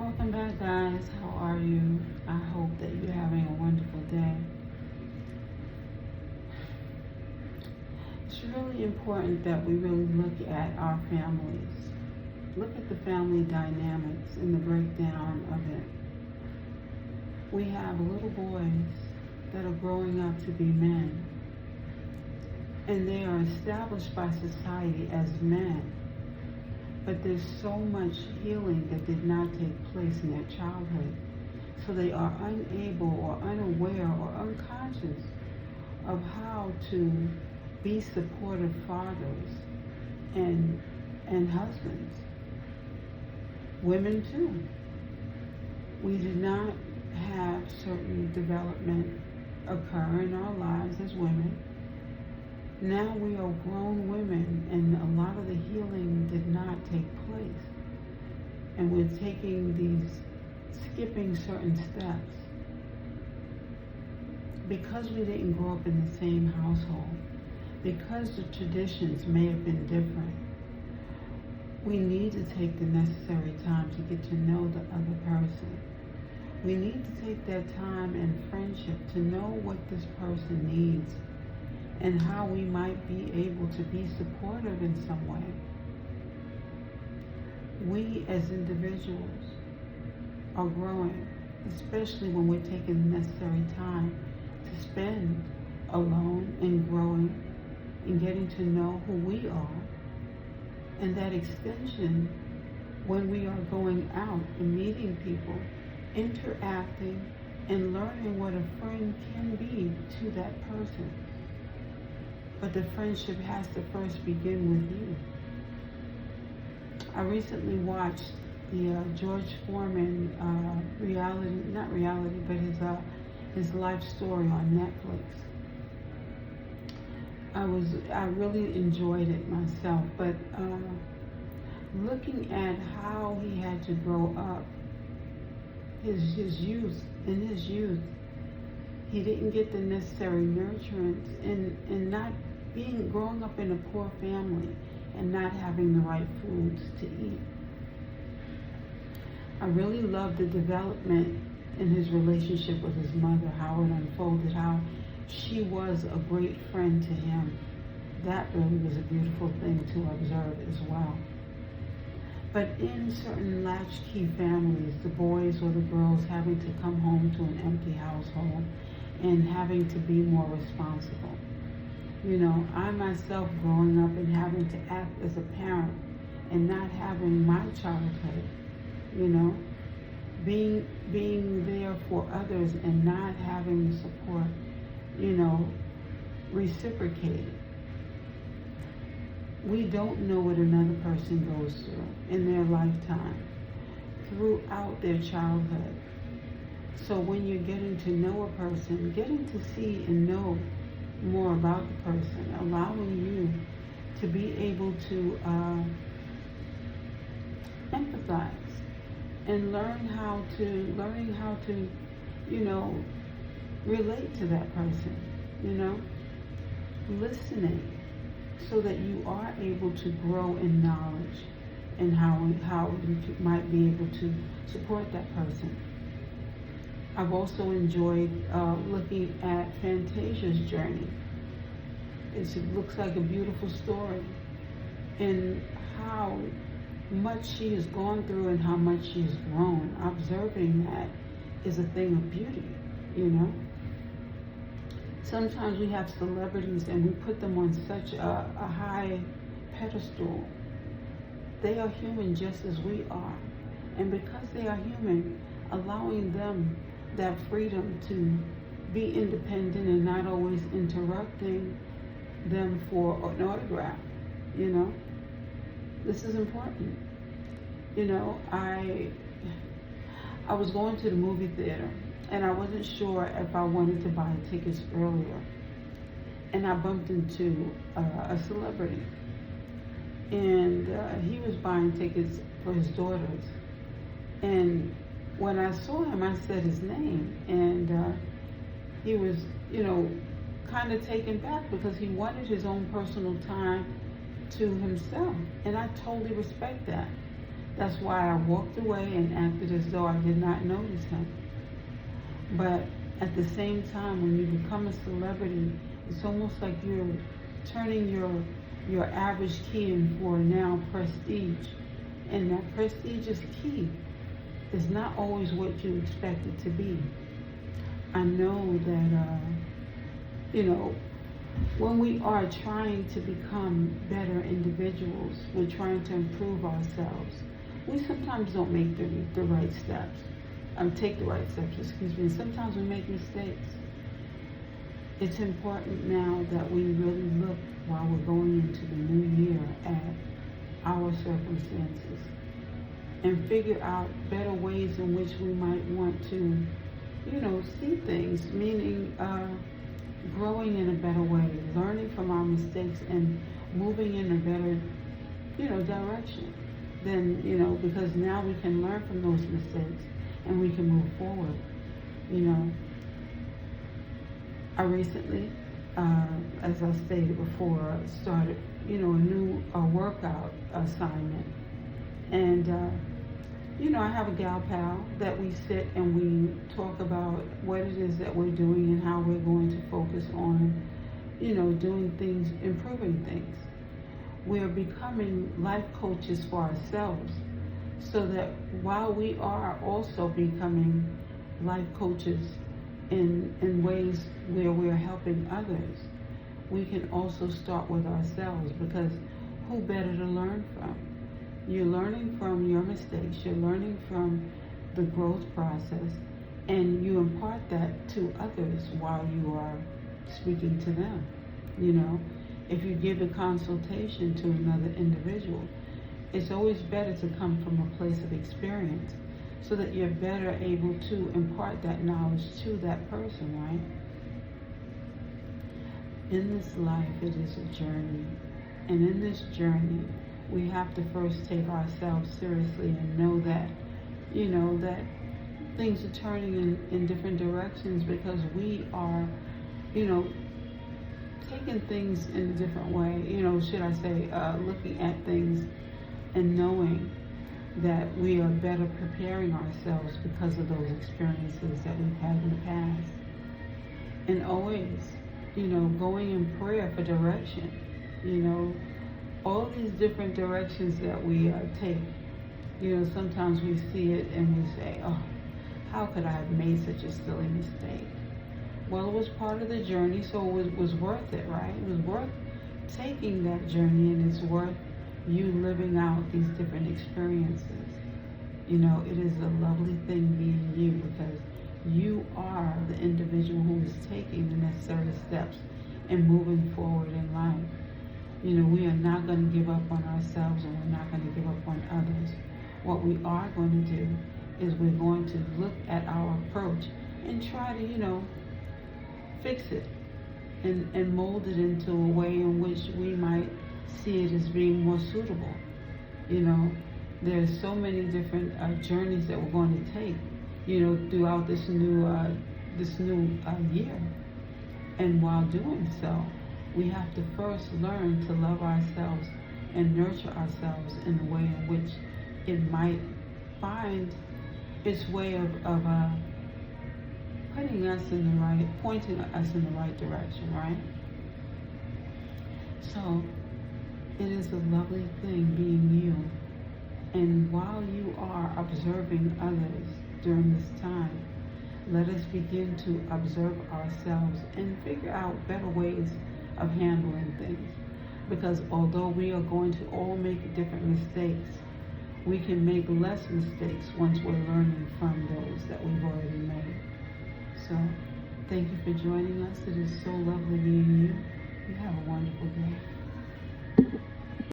Welcome back, guys. How are you? I hope that you're having a wonderful day. It's really important that we really look at our families. Look at the family dynamics and the breakdown of it. We have little boys that are growing up to be men, and they are established by society as men. But there's so much healing that did not take place in their childhood. So they are unable or unaware or unconscious of how to be supportive fathers and husbands. Women too. We did not have certain development occur in our lives as women. Now we are grown women, and a lot of the healing did not take place. And we're skipping certain steps. Because we didn't grow up in the same household, because the traditions may have been different, we need to take the necessary time to get to know the other person. We need to take that time and friendship to know what this person needs and how we might be able to be supportive in some way. We as individuals are growing, especially when we're taking the necessary time to spend alone and growing and getting to know who we are. And that extension, when we are going out and meeting people, interacting and learning what a friend can be to that person. But the friendship has to first begin with you. I recently watched the George Foreman his life story on Netflix. I really enjoyed it myself, but looking at how he had to grow up, his youth, he didn't get the necessary nurturance and not growing up in a poor family and not having the right foods to eat. I really loved the development in his relationship with his mother, how it unfolded, how she was a great friend to him. That really was a beautiful thing to observe as well. But in certain latchkey families, the boys or the girls having to come home to an empty household and having to be more responsible. You know, I myself growing up and having to act as a parent and not having my childhood, you know, being there for others and not having the support, you know, reciprocated. We don't know what another person goes through in their lifetime, throughout their childhood. So when you're getting to know a person, getting to see and know more about the person, allowing you to be able to empathize and learning how to, you know, relate to that person, you know, listening so that you are able to grow in knowledge and how you might be able to support that person. I've also enjoyed looking at Fantasia's journey. It looks like a beautiful story, and how much she has gone through and how much she has grown. Observing that is a thing of beauty, you know. Sometimes we have celebrities and we put them on such a high pedestal. They are human just as we are, and because they are human, allowing them that freedom to be independent and not always interrupting them for an autograph, you know. This is important. You know, I was going to the movie theater and I wasn't sure if I wanted to buy tickets earlier. And I bumped into a celebrity, and he was buying tickets for his daughters. And when I saw him, I said his name, and he was, you know, kind of taken back because he wanted his own personal time to himself. And I totally respect that. That's why I walked away and acted as though I did not notice him. But at the same time, when you become a celebrity, it's almost like you're turning your average key in for now prestige. And that prestigious key is not always what you expect it to be. I know that, when we are trying to become better individuals, we're trying to improve ourselves, we sometimes don't make the right steps. Take the right steps, excuse me. Sometimes we make mistakes. It's important now that we really look while we're going into the new year at our circumstances and figure out better ways in which we might want to, see things, meaning growing in a better way, learning from our mistakes and moving in a better, direction. Then, because now we can learn from those mistakes and we can move forward. I recently, as I stated before, started, a new workout assignment. And, I have a gal pal that we sit and we talk about what it is that we're doing and how we're going to focus on, doing things, improving things. We're becoming life coaches for ourselves, so that while we are also becoming life coaches in ways where we're helping others, we can also start with ourselves, because who better to learn from? You're learning from your mistakes, you're learning from the growth process, and you impart that to others while you are speaking to them. If you give a consultation to another individual, it's always better to come from a place of experience, so that you're better able to impart that knowledge to that person, right? In this life, it is a journey. And in this journey, we have to first take ourselves seriously and know that, that things are turning in different directions, because we are, taking things in a different way, should I say, looking at things and knowing that we are better preparing ourselves because of those experiences that we've had in the past. And always, going in prayer for direction, all these different directions that we take. Sometimes we see it and we say, oh, how could I have made such a silly mistake? Well, it was part of the journey, so it was worth it, right? It was worth taking that journey, and it's worth you living out these different experiences. It is a lovely thing being you, because you are the individual who is taking the necessary steps and moving forward in life. We are not going to give up on ourselves, and we're not going to give up on others. What we are going to do is we're going to look at our approach and try to, fix it and mold it into a way in which we might see it as being more suitable. There's so many different journeys that we're going to take, throughout this new year. And while doing so, we have to first learn to love ourselves and nurture ourselves in a way in which it might find its way of pointing us in the right direction, right? So it is a lovely thing being you. And while you are observing others during this time, let us begin to observe ourselves and figure out better ways of handling things. Because although we are going to all make different mistakes, we can make less mistakes once we're learning from those that we've already made. So, thank you for joining us. It is so lovely being you. You have a wonderful day.